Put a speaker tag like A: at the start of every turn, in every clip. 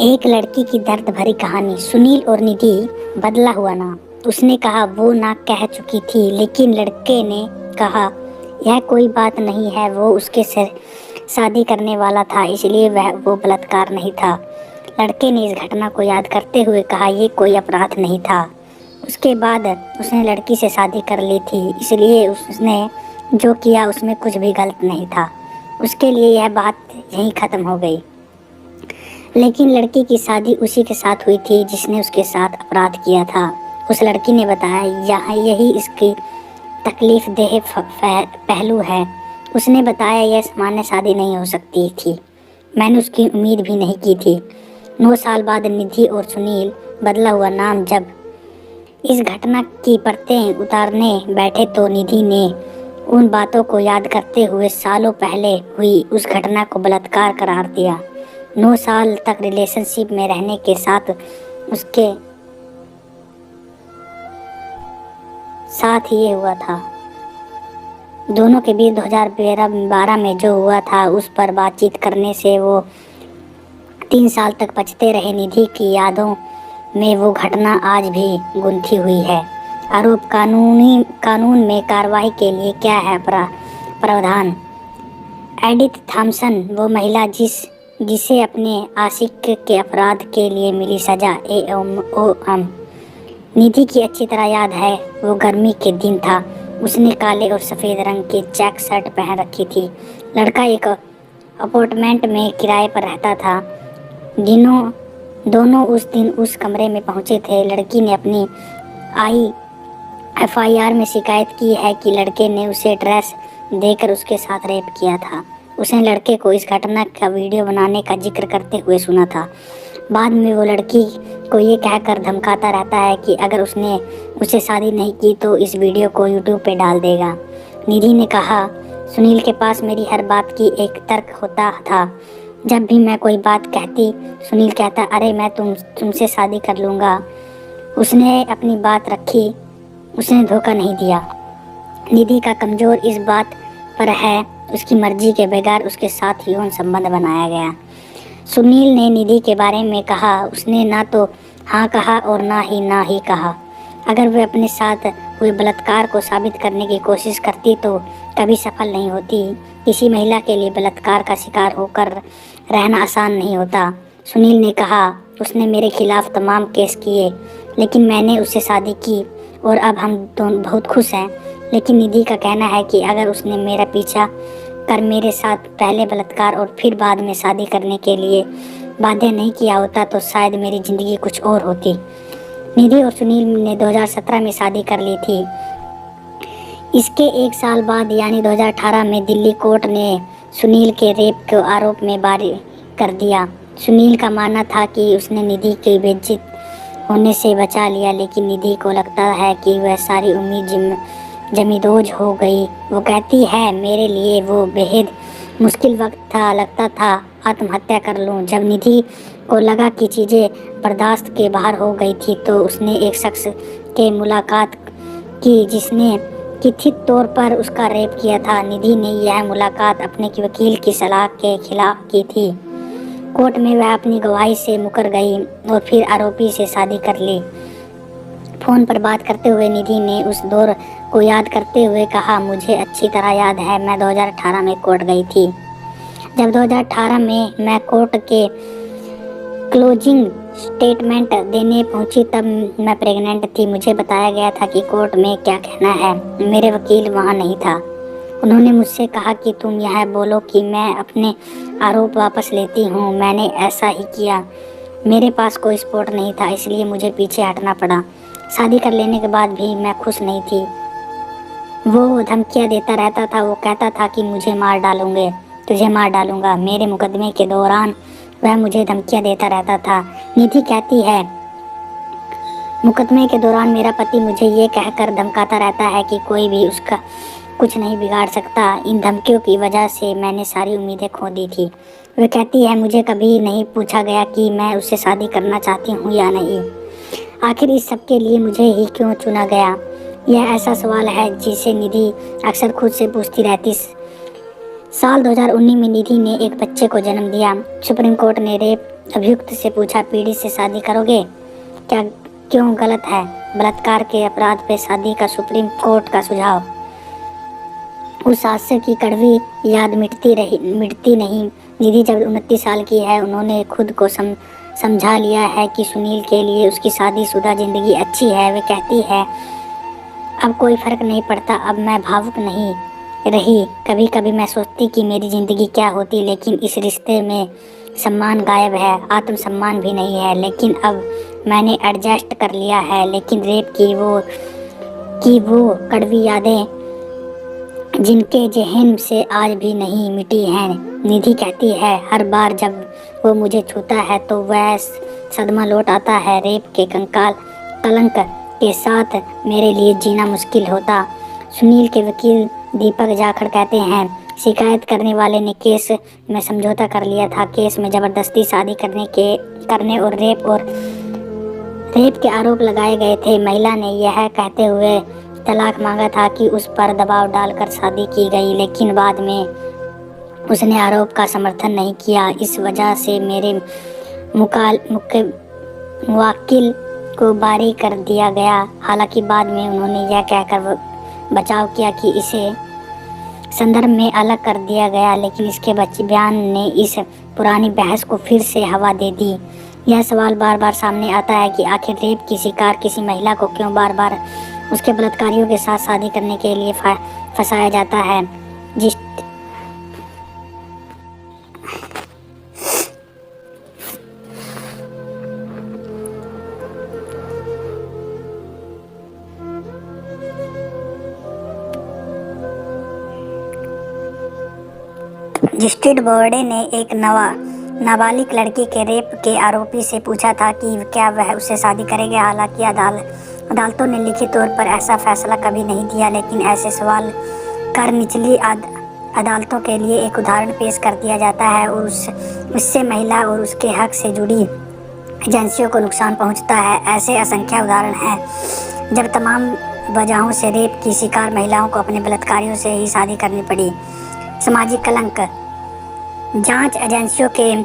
A: एक लड़की की दर्द भरी कहानी। सुनील और निधि बदला हुआ नाम। उसने कहा वो ना कह चुकी थी, लेकिन लड़के ने कहा यह कोई बात नहीं है, वो उसके से शादी करने वाला था, इसलिए वो बलात्कार नहीं था। लड़के ने इस घटना को याद करते हुए कहा ये कोई अपराध नहीं था। उसके बाद उसने लड़की से शादी कर ली थी, इसलिए उसने जो किया उसमें कुछ भी गलत नहीं था। उसके लिए यह बात यहीं ख़त्म हो गई। लेकिन लड़की की शादी उसी के साथ हुई थी जिसने उसके साथ अपराध किया था। उस लड़की ने बताया यहाँ यही इसकी तकलीफ देह पहलू है। उसने बताया यह सामान्य शादी नहीं हो सकती थी। मैंने उसकी उम्मीद भी नहीं की थी। 9 साल बाद निधि और सुनील बदला हुआ नाम जब इस घटना की परतें उतारने बैठे तो निधि ने उन बातों को याद करते हुए सालों पहले हुई उस घटना को बलात्कार करार दिया। 9 साल तक रिलेशनशिप में रहने के साथ उसके साथ ये हुआ था। दोनों के बीच 2012 में जो हुआ था उस पर बातचीत करने से वो 3 साल तक बचते रहे। निधि की यादों में वो घटना आज भी गुंथी हुई है। आरोप कानून में कार्रवाई के लिए क्या है प्रावधान। एडिथ थॉम्सन वो महिला जिसे अपने आशिक के अपराध के लिए मिली सजा एओम। निधि की अच्छी तरह याद है, वो गर्मी के दिन था। उसने काले और सफ़ेद रंग की चेक शर्ट पहन रखी थी। लड़का एक अपार्टमेंट में किराए पर रहता था। दोनों उस दिन उस कमरे में पहुंचे थे। लड़की ने अपनी FIR में शिकायत की है कि लड़के ने उसे ड्रेस देकर उसके साथ रेप किया था। उसने लड़के को इस घटना का वीडियो बनाने का जिक्र करते हुए सुना था। बाद में वो लड़की को ये कहकर धमकाता रहता है कि अगर उसने उससे शादी नहीं की तो इस वीडियो को YouTube पे डाल देगा। निधि ने कहा सुनील के पास मेरी हर बात की एक तर्क होता था। जब भी मैं कोई बात कहती सुनील कहता अरे मैं तुमसे शादी कर लूँगा। उसने अपनी बात रखी, उसने धोखा नहीं दिया। निधि का कमज़ोर इस बात पर है उसकी मर्जी के बगैर उसके साथ यौन संबंध बनाया गया। सुनील ने निधि के बारे में कहा उसने ना तो हाँ कहा और ना ही कहा। अगर वह अपने साथ हुए बलात्कार को साबित करने की कोशिश करती तो कभी सफल नहीं होती। किसी महिला के लिए बलात्कार का शिकार होकर रहना आसान नहीं होता। सुनील ने कहा उसने मेरे खिलाफ तमाम केस किए, लेकिन मैंने उससे शादी की और अब हम दोनों बहुत खुश हैं। लेकिन निधि का कहना है कि अगर उसने मेरा पीछा कर मेरे साथ पहले बलात्कार और फिर बाद में शादी करने के लिए बाध्य नहीं किया होता तो शायद मेरी ज़िंदगी कुछ और होती। निधि और सुनील ने 2017 में शादी कर ली थी। इसके 1 साल बाद यानी 2018 में दिल्ली कोर्ट ने सुनील के रेप के आरोप में बरी कर दिया। सुनील का मानना था कि उसने निधि की बेइज्जत होने से बचा लिया, लेकिन निधि को लगता है कि वह सारी उम्मीद जमींदोज हो गई। वो कहती है मेरे लिए वो बेहद मुश्किल वक्त था, लगता था आत्महत्या कर लूं। जब निधि को लगा कि चीज़ें बर्दाश्त के बाहर हो गई थी तो उसने एक शख्स के मुलाकात की जिसने कथित तौर पर उसका रेप किया था। निधि ने यह मुलाकात अपने वकील की सलाह के खिलाफ की थी। कोर्ट में वह अपनी गवाही से मुकर गई और फिर आरोपी से शादी कर ली। फ़ोन पर बात करते हुए निधि ने उस दौर को याद करते हुए कहा मुझे अच्छी तरह याद है, मैं 2018 में कोर्ट गई थी। जब 2018 में मैं कोर्ट के क्लोजिंग स्टेटमेंट देने पहुंची तब मैं प्रेग्नेंट थी। मुझे बताया गया था कि कोर्ट में क्या कहना है। मेरे वकील वहां नहीं था। उन्होंने मुझसे कहा कि तुम यह बोलो कि मैं अपने आरोप वापस लेती हूँ। मैंने ऐसा ही किया। मेरे पास कोई सपोर्ट नहीं था, इसलिए मुझे पीछे हटना पड़ा। शादी कर लेने के बाद भी मैं खुश नहीं थी। वो धमकियाँ देता रहता था। वो कहता था कि मुझे मार डालूंगे, तुझे मार डालूंगा। मेरे मुकदमे के दौरान वह मुझे धमकियाँ देता रहता था। निधि कहती है मुकदमे के दौरान मेरा पति मुझे ये कहकर धमकाता रहता है कि कोई भी उसका कुछ नहीं बिगाड़ सकता। इन धमकियों की वजह से मैंने सारी उम्मीदें खो दी थी। वह कहती है मुझे कभी नहीं पूछा गया कि मैं उससे शादी करना चाहती हूँ या नहीं। आखिर इस सब के लिए मुझे ही क्यों चुना गया? यह ऐसा सवाल है जिसे निधि अक्सर खुद से पूछती रहती। साल 2019 में निधि ने एक बच्चे को जन्म दिया। सुप्रीम कोर्ट ने रेप अभियुक्त से पूछा, पीड़ित से शादी करोगे क्या? क्यों गलत है? बलात्कार के अपराध पे शादी का सुप्रीम कोर्ट का सुझाव। उस हादसे की कड़वी याद मिटती नहीं। निधि जब 29 साल की है, उन्होंने खुद को समझा लिया है कि सुनील के लिए उसकी शादीशुदा जिंदगी अच्छी है। वे कहती है, अब कोई फर्क नहीं पड़ता, अब मैं भावुक नहीं रही। कभी कभी मैं सोचती कि मेरी जिंदगी क्या होती, लेकिन इस रिश्ते में सम्मान गायब है, आत्मसम्मान भी नहीं है। लेकिन अब मैंने एडजस्ट कर लिया है। लेकिन रेप की वो कड़वी यादें जिनके जहन से आज भी नहीं मिटी हैं। निधि कहती है, हर बार जब वो मुझे छूता है तो वह सदमा लौट आता है। रेप के कलंक के साथ मेरे लिए जीना मुश्किल होता। सुनील के वकील दीपक जाखड़ कहते हैं, शिकायत करने वाले ने केस में समझौता कर लिया था। केस में जबरदस्ती शादी करने और रेप के आरोप लगाए गए थे। महिला ने यह कहते हुए तलाक मांगा था कि उस पर दबाव डालकर शादी की गई, लेकिन बाद में उसने आरोप का समर्थन नहीं किया। इस वजह से मेरे मुवक्किल को बारी कर दिया गया। हालांकि बाद में उन्होंने यह कहकर बचाव किया कि इसे संदर्भ में अलग कर दिया गया, लेकिन इसके बयान ने इस पुरानी बहस को फिर से हवा दे दी। यह सवाल बार बार सामने आता है कि आखिर रेप की शिकार किसी महिला को क्यों बार बार उसके बलात्कारियों के साथ शादी करने के लिए फंसाया जाता है। जस्टिस बोबडे ने एक नाबालिग लड़की के रेप के आरोपी से पूछा था कि क्या वह उससे शादी करेगा। हालांकि अदालतों ने लिखित तौर पर ऐसा फैसला कभी नहीं दिया, लेकिन ऐसे सवाल कर निचली अदालतों के लिए एक उदाहरण पेश कर दिया जाता है और उससे महिला और उसके हक से जुड़ी एजेंसियों को नुकसान पहुंचता है। ऐसे असंख्य उदाहरण हैं जब तमाम वजहों से रेप की शिकार महिलाओं को अपने बलात्कारियों से ही शादी करनी पड़ी। सामाजिक कलंक, जांच एजेंसियों के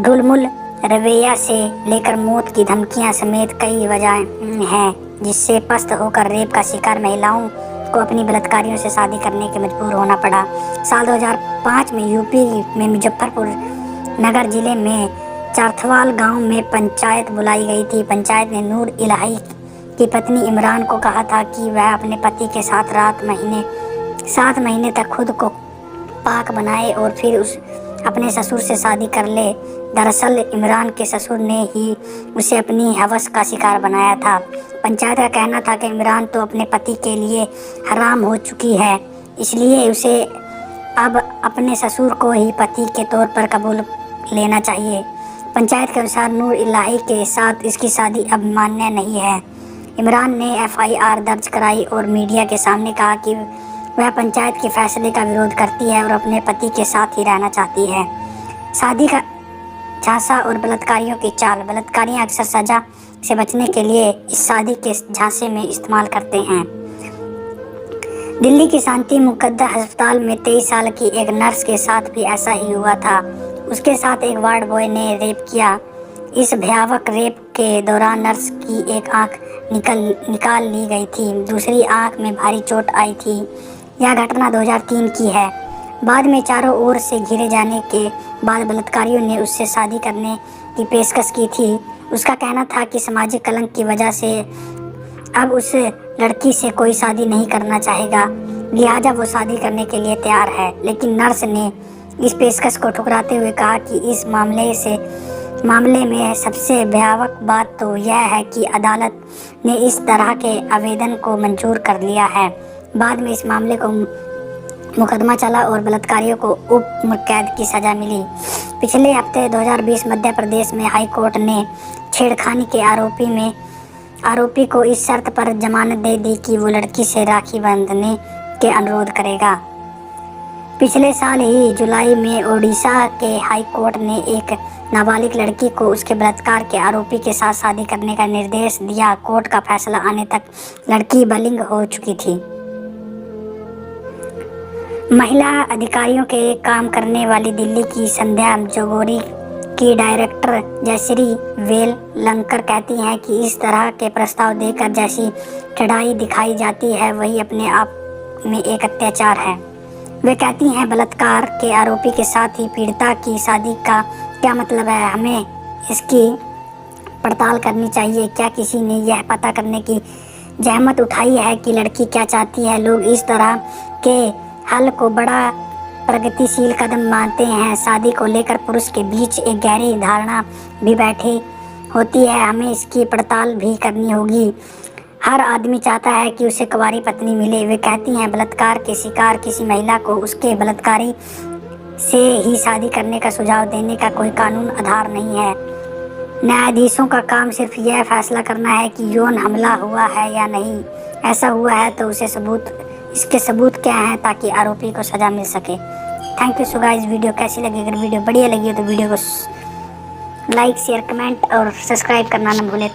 A: ढुलमुल रवैया से लेकर मौत की धमकियां समेत कई वजहें हैं जिससे पस्त होकर रेप का शिकार महिलाओं को अपनी बलात्कारियों से शादी करने के मजबूर होना पड़ा। साल 2005 में यूपी में मुजफ्फरपुर नगर जिले में चारथवाल गांव में पंचायत बुलाई गई थी। पंचायत ने नूर इलाही की पत्नी इमरान को कहा था कि वह अपने पति के साथ 7 महीने तक खुद को पाक बनाए और फिर अपने ससुर से शादी कर ले। दरअसल इमरान के ससुर ने ही उसे अपनी हवस का शिकार बनाया था। पंचायत का कहना था कि इमरान तो अपने पति के लिए हराम हो चुकी है, इसलिए उसे अब अपने ससुर को ही पति के तौर पर कबूल लेना चाहिए। पंचायत के अनुसार नूर इलाही के साथ इसकी शादी अब मान्य नहीं है। इमरान ने FIR दर्ज कराई और मीडिया के सामने कहा कि वह पंचायत के फैसले का विरोध करती है और अपने पति के साथ ही रहना चाहती है। शादी का झांसा और बलात्कारियों की चाल। बलात्कारियां अक्सर सजा से बचने के लिए इस शादी के झांसे में इस्तेमाल करते हैं। दिल्ली की शांति मुकद्दर अस्पताल में 23 साल की एक नर्स के साथ भी ऐसा ही हुआ था। उसके साथ एक वार्ड बॉय ने रेप किया। इस भयावह रेप के दौरान नर्स की एक आंख निकाल ली गई थी, दूसरी आंख में भारी चोट आई थी। यह घटना 2003 की है। बाद में चारों ओर से घिरे जाने के बाद बलात्कारियों ने उससे शादी करने की पेशकश की थी। उसका कहना था कि सामाजिक कलंक की वजह से अब उस लड़की से कोई शादी नहीं करना चाहेगा, लिहाजा वो शादी करने के लिए तैयार है। लेकिन नर्स ने इस पेशकश को ठुकराते हुए कहा कि इस मामले में सबसे भयावह बात तो यह है कि अदालत ने इस तरह के आवेदन को मंजूर कर लिया है। बाद में इस मामले को मुकदमा चला और बलात्कारियों को उम्र कैद की सजा मिली। पिछले हफ्ते 2020 मध्य प्रदेश में हाई कोर्ट ने छेड़खानी के आरोपी को इस शर्त पर जमानत दे दी कि वो लड़की से राखी बांधने के अनुरोध करेगा। पिछले साल ही जुलाई में ओडिशा के हाई कोर्ट ने एक नाबालिग लड़की को उसके बलात्कार के आरोपी के साथ शादी करने का निर्देश दिया। कोर्ट का फैसला आने तक लड़की बालिग हो चुकी थी। महिला अधिकारियों के काम करने वाली दिल्ली की संध्या जोगोरी की डायरेक्टर जयश्री वेलंकर कहती हैं कि इस तरह के प्रस्ताव देकर जैसी चढ़ाई दिखाई जाती है वही अपने आप में एक अत्याचार है। वे कहती हैं बलात्कार के आरोपी के साथ ही पीड़िता की शादी का क्या मतलब है, हमें इसकी पड़ताल करनी चाहिए। क्या किसी ने यह पता करने की जहमत उठाई है कि लड़की क्या चाहती है। लोग इस तरह के हल को बड़ा प्रगतिशील कदम मानते हैं। शादी को लेकर पुरुष के बीच एक गहरी धारणा भी बैठी होती है, हमें इसकी पड़ताल भी करनी होगी। हर आदमी चाहता है कि उसे कुंवारी पत्नी मिले। वे कहती हैं बलात्कार के शिकार किसी महिला को उसके बलात्कारी से ही शादी करने का सुझाव देने का कोई कानून आधार नहीं है। न्यायाधीशों का काम सिर्फ यह फैसला करना है कि यौन हमला हुआ है या नहीं। ऐसा हुआ है तो इसके सबूत क्या हैं ताकि आरोपी को सजा मिल सके। Thank you. So guys, video कैसी लगी? अगर वीडियो बढ़िया लगी हो तो वीडियो को लाइक, शेयर, कमेंट और सब्सक्राइब करना न भूलें।